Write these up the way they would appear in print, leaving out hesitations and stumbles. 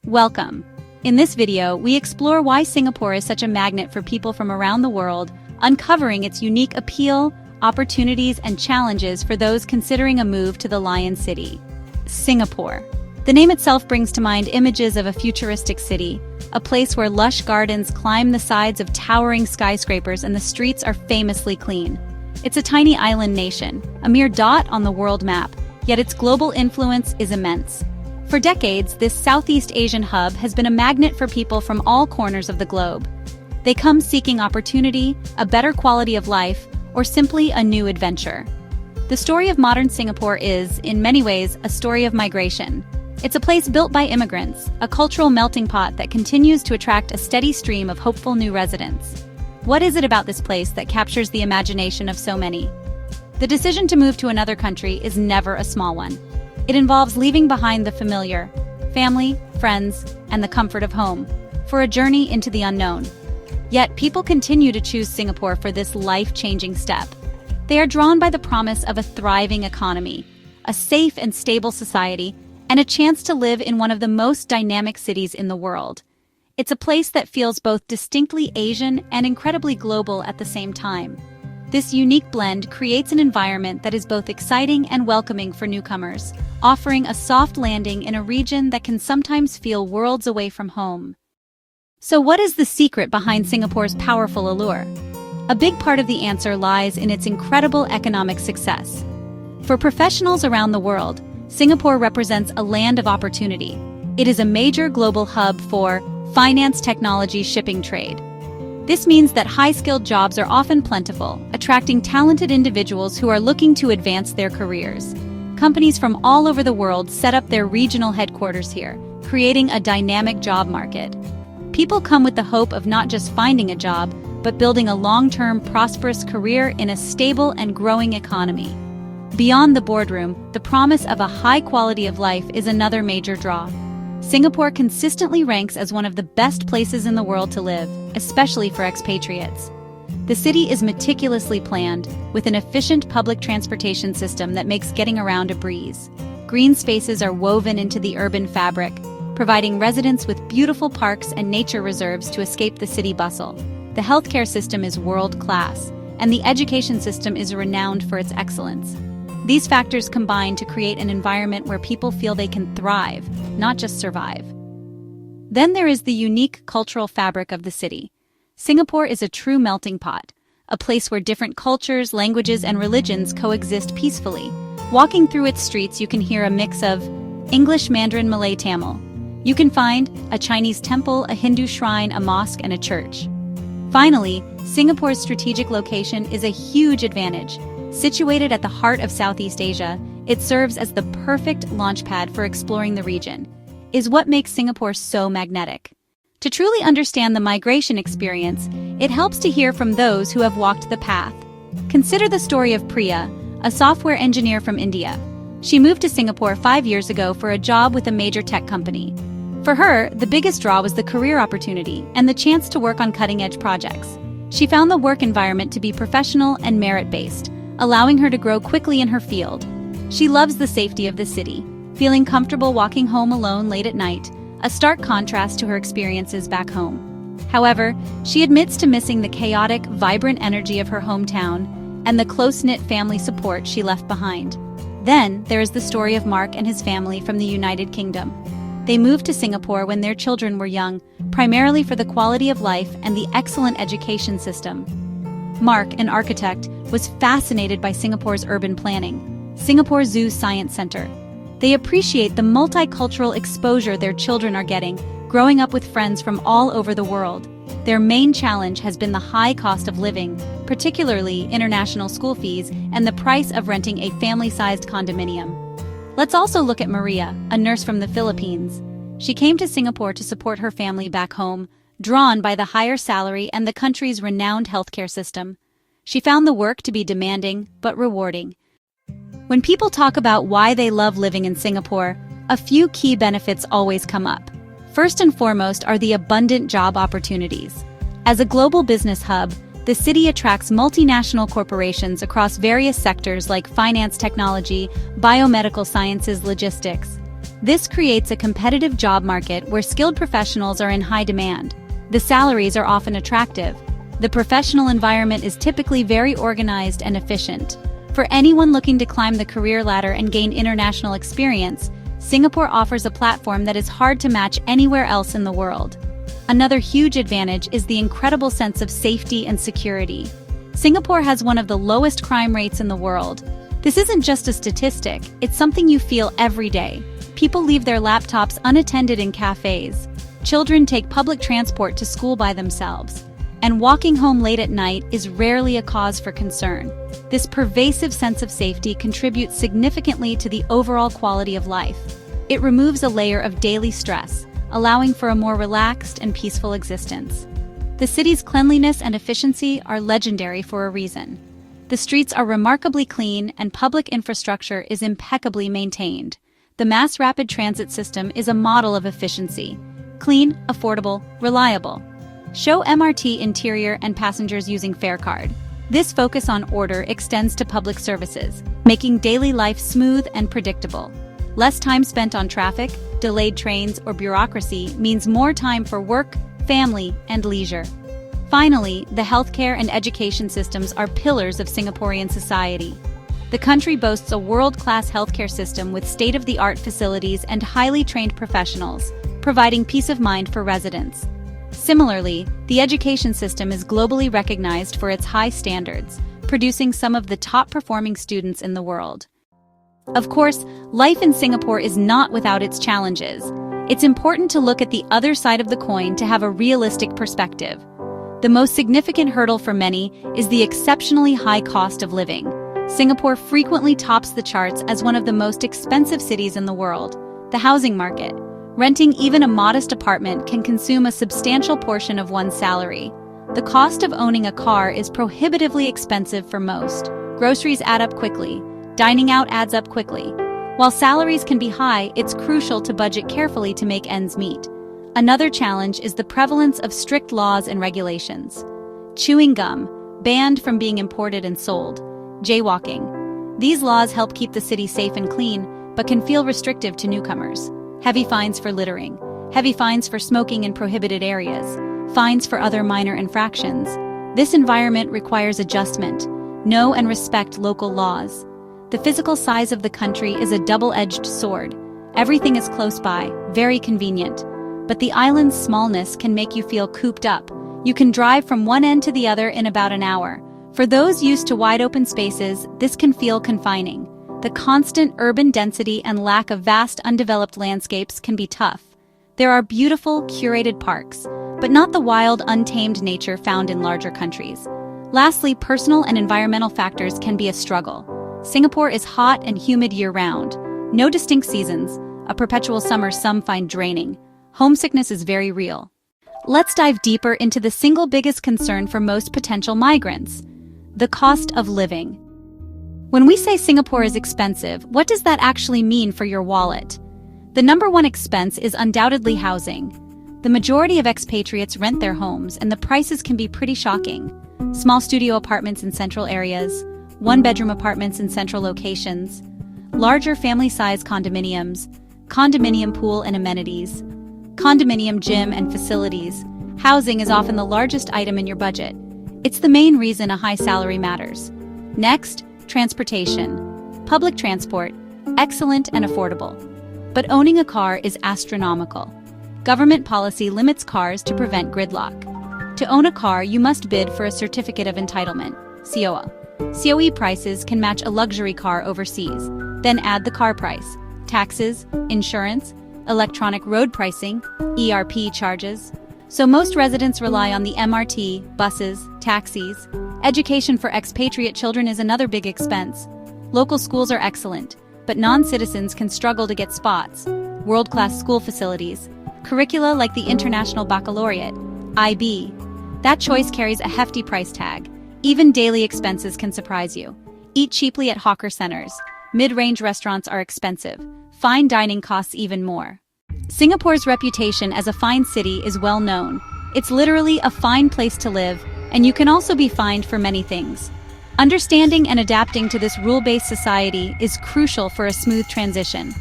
Welcome. In this video, we explore why Singapore is such a magnet for people from around the world, uncovering its unique appeal, opportunities, and challenges for those considering a move to the Lion City. Singapore. The name itself brings to mind images of a futuristic city, a place where lush gardens climb the sides of towering skyscrapers and the streets are famously clean. It's a tiny island nation, a mere dot on the world map, yet its global influence is immense. For decades, this Southeast Asian hub has been a magnet for people from all corners of the globe. They come seeking opportunity, a better quality of life, or simply a new adventure. The story of modern Singapore is, in many ways, a story of migration. It's a place built by immigrants, a cultural melting pot that continues to attract a steady stream of hopeful new residents. What is it about this place that captures the imagination of so many? The decision to move to another country is never a small one. It involves leaving behind the familiar, family, friends, and the comfort of home, for a journey into the unknown. Yet people continue to choose Singapore for this life-changing step. They are drawn by the promise of a thriving economy, a safe and stable society, and a chance to live in one of the most dynamic cities in the world. It's a place that feels both distinctly Asian and incredibly global at the same time. This unique blend creates an environment that is both exciting and welcoming for newcomers, offering a soft landing in a region that can sometimes feel worlds away from home. So what is the secret behind Singapore's powerful allure? A big part of the answer lies in its incredible economic success. For professionals around the world, Singapore represents a land of opportunity. It is a major global hub for finance, technology, shipping, trade. This means that high-skilled jobs are often plentiful, attracting talented individuals who are looking to advance their careers. Companies from all over the world set up their regional headquarters here, creating a dynamic job market. People come with the hope of not just finding a job, but building a long-term, prosperous career in a stable and growing economy. Beyond the boardroom, the promise of a high quality of life is another major draw. Singapore consistently ranks as one of the best places in the world to live, especially for expatriates. The city is meticulously planned, with an efficient public transportation system that makes getting around a breeze. Green spaces are woven into the urban fabric, providing residents with beautiful parks and nature reserves to escape the city bustle. The healthcare system is world-class, and the education system is renowned for its excellence. These factors combine to create an environment where people feel they can thrive, not just survive. Then there is the unique cultural fabric of the city. Singapore is a true melting pot, a place where different cultures, languages, and religions coexist peacefully. Walking through its streets, you can hear a mix of English, Mandarin, Malay, Tamil. You can find a Chinese temple, a Hindu shrine, a mosque, and a church. Finally, Singapore's strategic location is a huge advantage. Situated at the heart of Southeast Asia, it serves as the perfect launchpad for exploring the region, is what makes Singapore so magnetic. To truly understand the migration experience, it helps to hear from those who have walked the path. Consider the story of Priya, a software engineer from India. She moved to Singapore 5 years ago for a job with a major tech company. For her, the biggest draw was the career opportunity and the chance to work on cutting-edge projects. She found the work environment to be professional and merit-based, allowing her to grow quickly in her field. She loves the safety of the city, feeling comfortable walking home alone late at night, a stark contrast to her experiences back home. However, she admits to missing the chaotic, vibrant energy of her hometown and the close-knit family support she left behind. Then, there is the story of Mark and his family from the United Kingdom. They moved to Singapore when their children were young, primarily for the quality of life and the excellent education system. Mark, an architect, was fascinated by Singapore's urban planning, Singapore Zoo's Science Center. They appreciate the multicultural exposure their children are getting, growing up with friends from all over the world. Their main challenge has been the high cost of living, particularly international school fees and the price of renting a family-sized condominium. Let's also look at Maria, a nurse from the Philippines. She came to Singapore to support her family back home, drawn by the higher salary and the country's renowned healthcare system. She found the work to be demanding but rewarding. When people talk about why they love living in Singapore, a few key benefits always come up. First and foremost are the abundant job opportunities. As a global business hub, the city attracts multinational corporations across various sectors like finance, technology, biomedical sciences, logistics. This creates a competitive job market where skilled professionals are in high demand. The salaries are often attractive. The professional environment is typically very organized and efficient. For anyone looking to climb the career ladder and gain international experience, Singapore offers a platform that is hard to match anywhere else in the world. Another huge advantage is the incredible sense of safety and security. Singapore has one of the lowest crime rates in the world. This isn't just a statistic, it's something you feel every day. People leave their laptops unattended in cafes. Children take public transport to school by themselves. And walking home late at night is rarely a cause for concern. This pervasive sense of safety contributes significantly to the overall quality of life. It removes a layer of daily stress, allowing for a more relaxed and peaceful existence. The city's cleanliness and efficiency are legendary for a reason. The streets are remarkably clean and public infrastructure is impeccably maintained. The mass rapid transit system is a model of efficiency. Clean, affordable, reliable. Show MRT interior and passengers using fare card. This focus on order extends to public services, making daily life smooth and predictable. Less time spent on traffic, delayed trains, or bureaucracy means more time for work, family, and leisure. Finally, the healthcare and education systems are pillars of Singaporean society. The country boasts a world-class healthcare system with state-of-the-art facilities and highly trained professionals, providing peace of mind for residents. Similarly, the education system is globally recognized for its high standards, producing some of the top-performing students in the world. Of course, life in Singapore is not without its challenges. It's important to look at the other side of the coin to have a realistic perspective. The most significant hurdle for many is the exceptionally high cost of living. Singapore frequently tops the charts as one of the most expensive cities in the world. The housing market. Renting even a modest apartment can consume a substantial portion of one's salary. The cost of owning a car is prohibitively expensive for most. Groceries add up quickly. Dining out adds up quickly. While salaries can be high, it's crucial to budget carefully to make ends meet. Another challenge is the prevalence of strict laws and regulations. Chewing gum, banned from being imported and sold. Jaywalking. These laws help keep the city safe and clean, but can feel restrictive to newcomers. Heavy fines for littering. Heavy fines for smoking in prohibited areas. Fines for other minor infractions. This environment requires adjustment. Know and respect local laws. The physical size of the country is a double-edged sword. Everything is close by, very convenient. But the island's smallness can make you feel cooped up. You can drive from one end to the other in about an hour. For those used to wide-open spaces, this can feel confining. The constant urban density and lack of vast undeveloped landscapes can be tough. There are beautiful, curated parks, but not the wild, untamed nature found in larger countries. Lastly, personal and environmental factors can be a struggle. Singapore is hot and humid year-round. No distinct seasons. A perpetual summer some find draining. Homesickness is very real. Let's dive deeper into the single biggest concern for most potential migrants: the cost of living. When we say Singapore is expensive, what does that actually mean for your wallet? The number one expense is undoubtedly housing. The majority of expatriates rent their homes, and the prices can be pretty shocking. Small studio apartments in central areas, one-bedroom apartments in central locations, larger family-size condominiums, condominium pool and amenities, condominium gym and facilities. Housing is often the largest item in your budget. It's the main reason a high salary matters. Next, transportation. Public transport, excellent and affordable. But owning a car is astronomical. Government policy limits cars to prevent gridlock. To own a car, you must bid for a Certificate of Entitlement, COE. COE prices can match a luxury car overseas. Then add the car price, taxes, insurance, electronic road pricing, ERP charges. So most residents rely on the MRT, buses, taxis. Education for expatriate children is another big expense. Local schools are excellent, but non-citizens can struggle to get spots. World-class school facilities. Curricula like the International Baccalaureate, IB. That choice carries a hefty price tag. Even daily expenses can surprise you. Eat cheaply at hawker centers. Mid-range restaurants are expensive. Fine dining costs even more. Singapore's reputation as a fine city is well known. It's literally a fine place to live, and you can also be fined for many things. Understanding and adapting to this rule-based society is crucial for a smooth transition.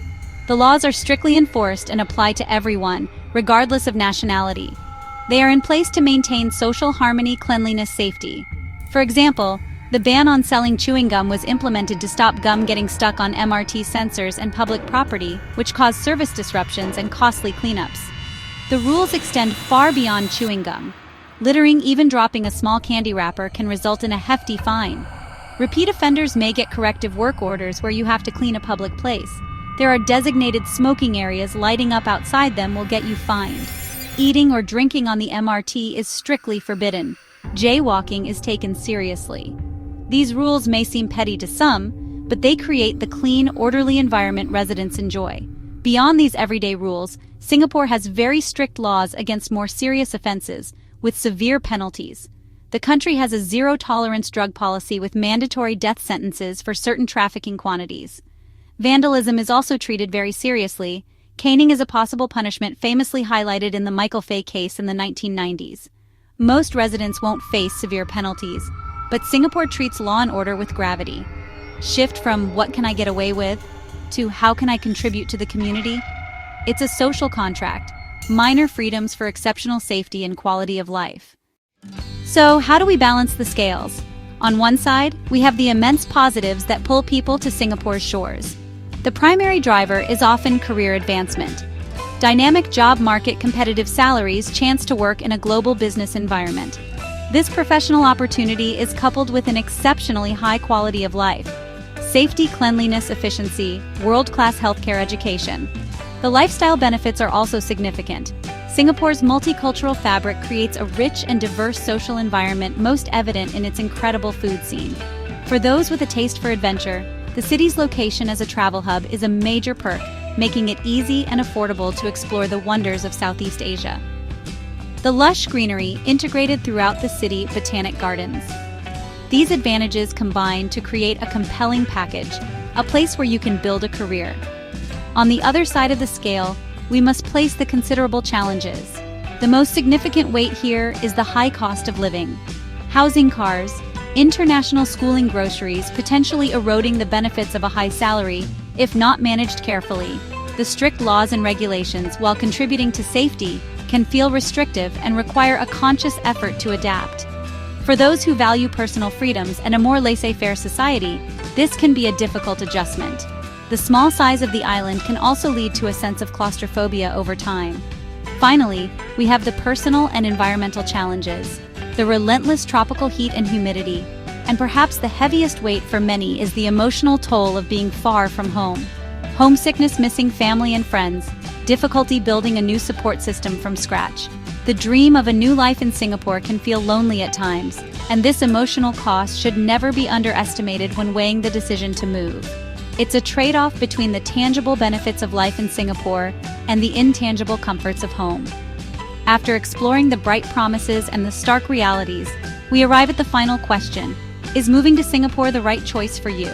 The laws are strictly enforced and apply to everyone, regardless of nationality. They are in place to maintain social harmony, cleanliness, safety. For example, the ban on selling chewing gum was implemented to stop gum getting stuck on MRT sensors and public property, which caused service disruptions and costly cleanups. The rules extend far beyond chewing gum. Littering, even dropping a small candy wrapper, can result in a hefty fine. Repeat offenders may get corrective work orders where you have to clean a public place. There are designated smoking areas. Lighting up outside them will get you fined. Eating or drinking on the MRT is strictly forbidden. Jaywalking is taken seriously. These rules may seem petty to some, but they create the clean, orderly environment residents enjoy. Beyond these everyday rules, Singapore has very strict laws against more serious offenses, with severe penalties. The country has a zero-tolerance drug policy with mandatory death sentences for certain trafficking quantities. Vandalism is also treated very seriously. Caning is a possible punishment famously highlighted in the Michael Fay case in the 1990s. Most residents won't face severe penalties, but Singapore treats law and order with gravity. Shift from "what can I get away with" to "how can I contribute to the community?" It's a social contract, minor freedoms for exceptional safety and quality of life. So, how do we balance the scales? On one side, we have the immense positives that pull people to Singapore's shores. The primary driver is often career advancement. Dynamic job market, competitive salaries, chance to work in a global business environment. This professional opportunity is coupled with an exceptionally high quality of life. Safety, cleanliness, efficiency, world-class healthcare, education. The lifestyle benefits are also significant. Singapore's multicultural fabric creates a rich and diverse social environment, most evident in its incredible food scene. For those with a taste for adventure, the city's location as a travel hub is a major perk, making it easy and affordable to explore the wonders of Southeast Asia. The lush greenery integrated throughout the city, botanic gardens. These advantages combine to create a compelling package, a place where you can build a career. On the other side of the scale, we must place the considerable challenges. The most significant weight here is the high cost of living. Housing, cars, international schooling, groceries, potentially eroding the benefits of a high salary if not managed carefully. The strict laws and regulations, while contributing to safety, can feel restrictive and require a conscious effort to adapt. For those who value personal freedoms and a more laissez-faire society, this can be a difficult adjustment. The small size of the island can also lead to a sense of claustrophobia over time. Finally, we have the personal and environmental challenges, the relentless tropical heat and humidity, and perhaps the heaviest weight for many is the emotional toll of being far from home. Homesickness, missing family and friends, difficulty building a new support system from scratch. The dream of a new life in Singapore can feel lonely at times, and this emotional cost should never be underestimated when weighing the decision to move. It's a trade-off between the tangible benefits of life in Singapore and the intangible comforts of home. After exploring the bright promises and the stark realities, we arrive at the final question: is moving to Singapore the right choice for you?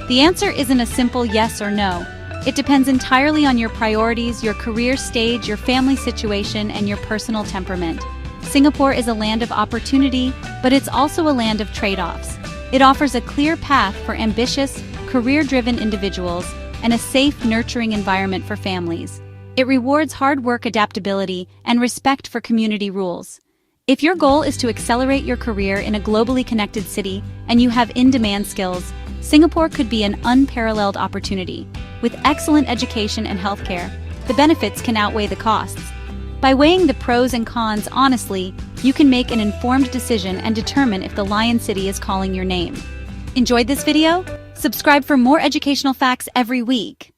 The answer isn't a simple yes or no. It depends entirely on your priorities, your career stage, your family situation, and your personal temperament. Singapore is a land of opportunity, but it's also a land of trade-offs. It offers a clear path for ambitious, career-driven individuals and a safe, nurturing environment for families. It rewards hard work, adaptability, and respect for community rules. If your goal is to accelerate your career in a globally connected city and you have in-demand skills, Singapore could be an unparalleled opportunity. With excellent education and healthcare, the benefits can outweigh the costs. By weighing the pros and cons honestly, you can make an informed decision and determine if the Lion City is calling your name. Enjoyed this video? Subscribe for more educational facts every week.